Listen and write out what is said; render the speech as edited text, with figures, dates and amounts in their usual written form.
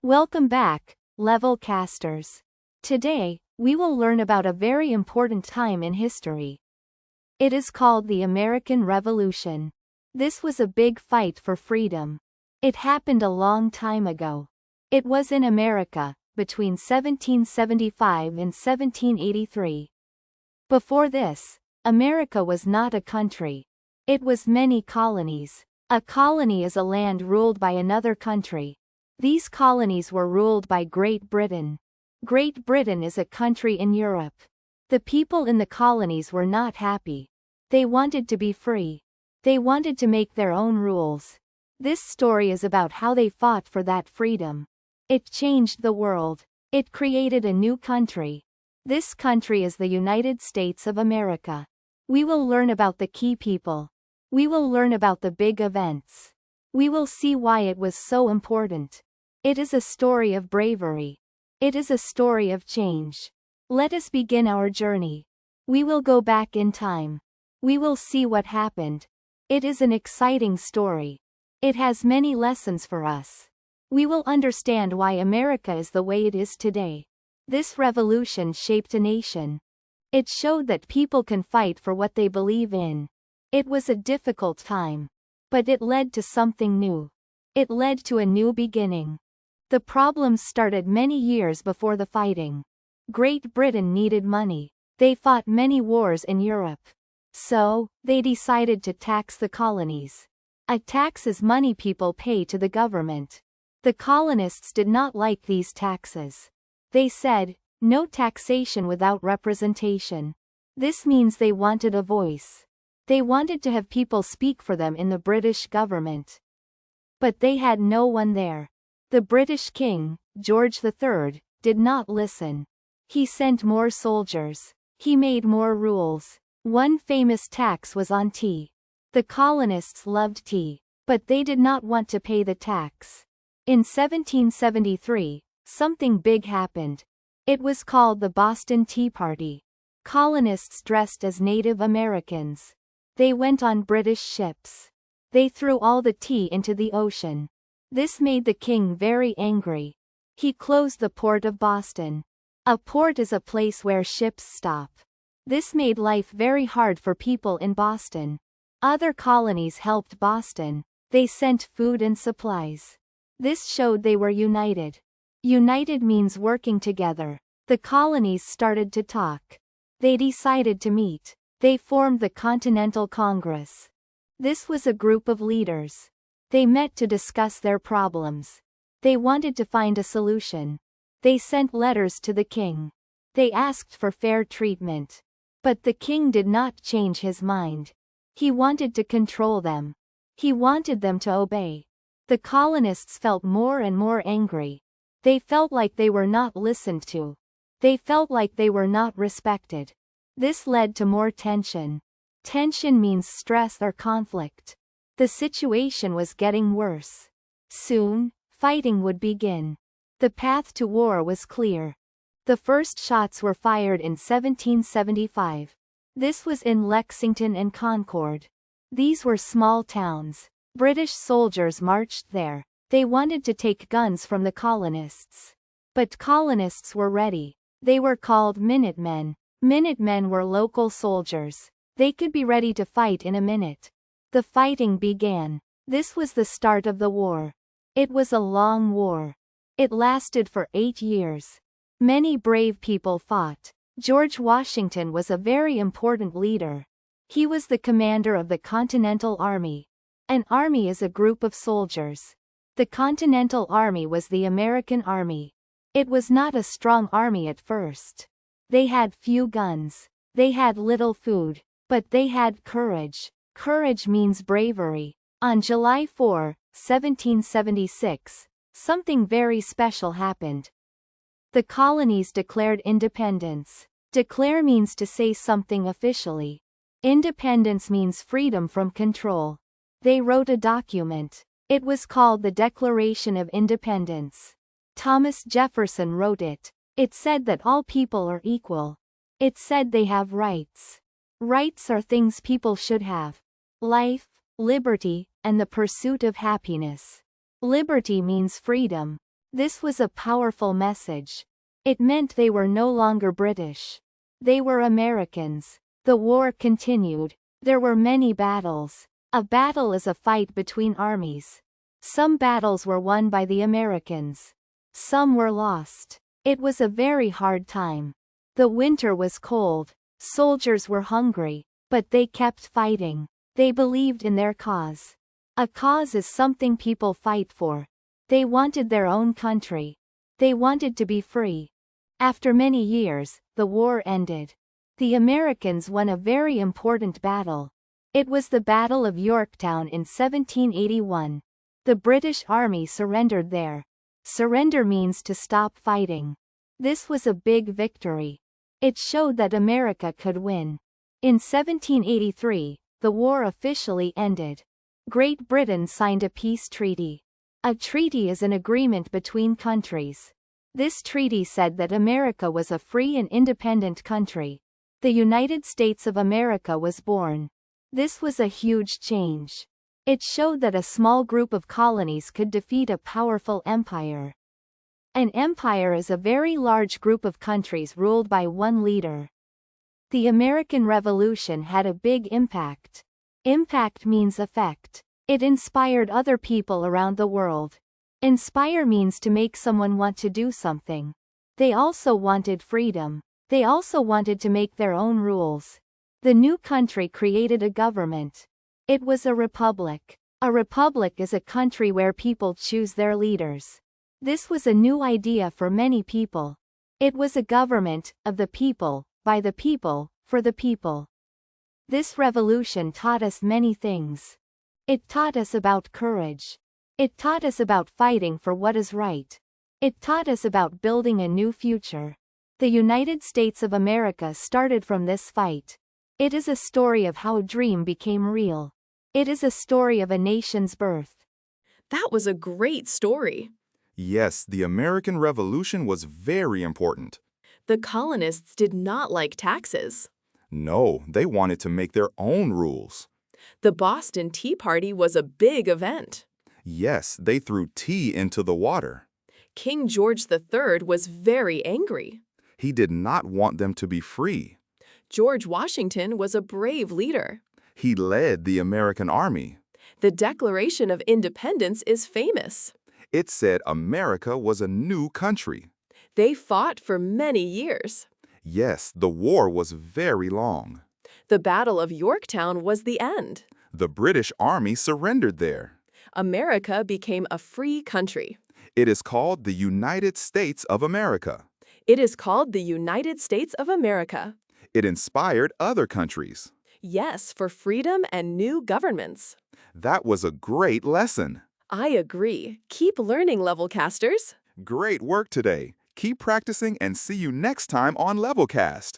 Welcome back, level casters. Today, we will learn about a very important time in history. It is called the American Revolution. This was a big fight for freedom. It happened a long time ago. It was in America, between 1775 and 1783. Before this, America was not a country. It was many colonies. A colony is a land ruled by another country. These colonies were ruled by Great Britain. Great Britain is a country in Europe. The people in the colonies were not happy. They wanted to be free. They wanted to make their own rules. This story is about how they fought for that freedom. It changed the world. It created a new country. This country is the United States of America. We will learn about the key people. We will learn about the big events. We will see why it was so important. It is a story of bravery. It is a story of change. Let us begin our journey. We will go back in time. We will see what happened. It is an exciting story. It has many lessons for us. We will understand why America is the way it is today. This revolution shaped a nation. It showed that people can fight for what they believe in. It was a difficult time. But it led to something new. It led to a new beginning. The problems started many years before the fighting. Great Britain needed money. They fought many wars in Europe. So, they decided to tax the colonies. A tax is money people pay to the government. The colonists did not like these taxes. They said, no taxation without representation. This means they wanted a voice. They wanted to have people speak for them in the British government. But they had no one there. The British king, George III, did not listen. He sent more soldiers. He made more rules. One famous tax was on tea. The colonists loved tea, but they did not want to pay the tax. In 1773, something big happened. It was called the Boston Tea Party. Colonists dressed as Native Americans. They went on British ships. They threw all the tea into the ocean. This made the king very angry. He closed the port of Boston. A port is a place where ships stop. This made life very hard for people in Boston. Other colonies helped Boston. They sent food and supplies. This showed they were united. United means working together. The colonies started to talk. They decided to meet. They formed the Continental Congress. This was a group of leaders. They met to discuss their problems. They wanted to find a solution. They sent letters to the king. They asked for fair treatment. But the king did not change his mind. He wanted to control them. He wanted them to obey. The colonists felt more and more angry. They felt like they were not listened to. They felt like they were not respected. This led to more tension. Tension means stress or conflict. The situation was getting worse. Soon, fighting would begin. The path to war was clear. The first shots were fired in 1775. This was in Lexington and Concord. These were small towns. British soldiers marched there. They wanted to take guns from the colonists. But colonists were ready. They were called Minutemen. Minutemen were local soldiers. They could be ready to fight in a minute. The fighting began. This was the start of the war. It was a long war. It lasted for 8 years. Many brave people fought. George Washington was a very important leader. He was the commander of the Continental Army. An army is a group of soldiers. The Continental Army was the American Army. It was not a strong army at first. They had few guns. They had little food. But they had courage. Courage means bravery. On July 4, 1776, something very special happened. The colonies declared independence. Declare means to say something officially. Independence means freedom from control. They wrote a document. It was called the Declaration of Independence. Thomas Jefferson wrote it. It said that all people are equal. It said they have rights. Rights are things people should have. Life, liberty, and the pursuit of happiness. Liberty means freedom. This was a powerful message. It meant they were no longer British. They were Americans. The war continued. There were many battles. A battle is a fight between armies. Some battles were won by the Americans. Some were lost. It was a very hard time. The winter was cold. Soldiers were hungry. But they kept fighting. They believed in their cause. A cause is something people fight for. They wanted their own country. They wanted to be free. After many years, the war ended. The Americans won a very important battle. It was the Battle of Yorktown in 1781. The British Army surrendered there. Surrender means to stop fighting. This was a big victory. It showed that America could win. In 1783, the war officially ended. Great Britain signed a peace treaty. A treaty is an agreement between countries. This treaty said that America was a free and independent country. The United States of America was born. This was a huge change. It showed that a small group of colonies could defeat a powerful empire. An empire is a very large group of countries ruled by one leader. The American Revolution had a big impact. Impact means effect. It inspired other people around the world. Inspire means to make someone want to do something. They also wanted freedom. They also wanted to make their own rules. The new country created a government. It was a republic. A republic is a country where people choose their leaders. This was a new idea for many people. It was a government, of the people, by the people, for the people. This revolution taught us many things. It taught us about courage. It taught us about fighting for what is right. It taught us about building a new future. The United States of America started from this fight. It is a story of how a dream became real. It is a story of a nation's birth. That was a great story. Yes, the American Revolution was very important. The colonists did not like taxes. No, they wanted to make their own rules. The Boston Tea Party was a big event. Yes, they threw tea into the water. King George III was very angry. He did not want them to be free. George Washington was a brave leader. He led the American army. The Declaration of Independence is famous. It said America was a new country. They fought for many years. Yes, the war was very long. The Battle of Yorktown was the end. The British Army surrendered there. America became a free country. It is called the United States of America. It is called the United States of America. It inspired other countries. Yes, for freedom and new governments. That was a great lesson. I agree. Keep learning, Levelcasters. Great work today. Keep practicing and see you next time on Levelcast.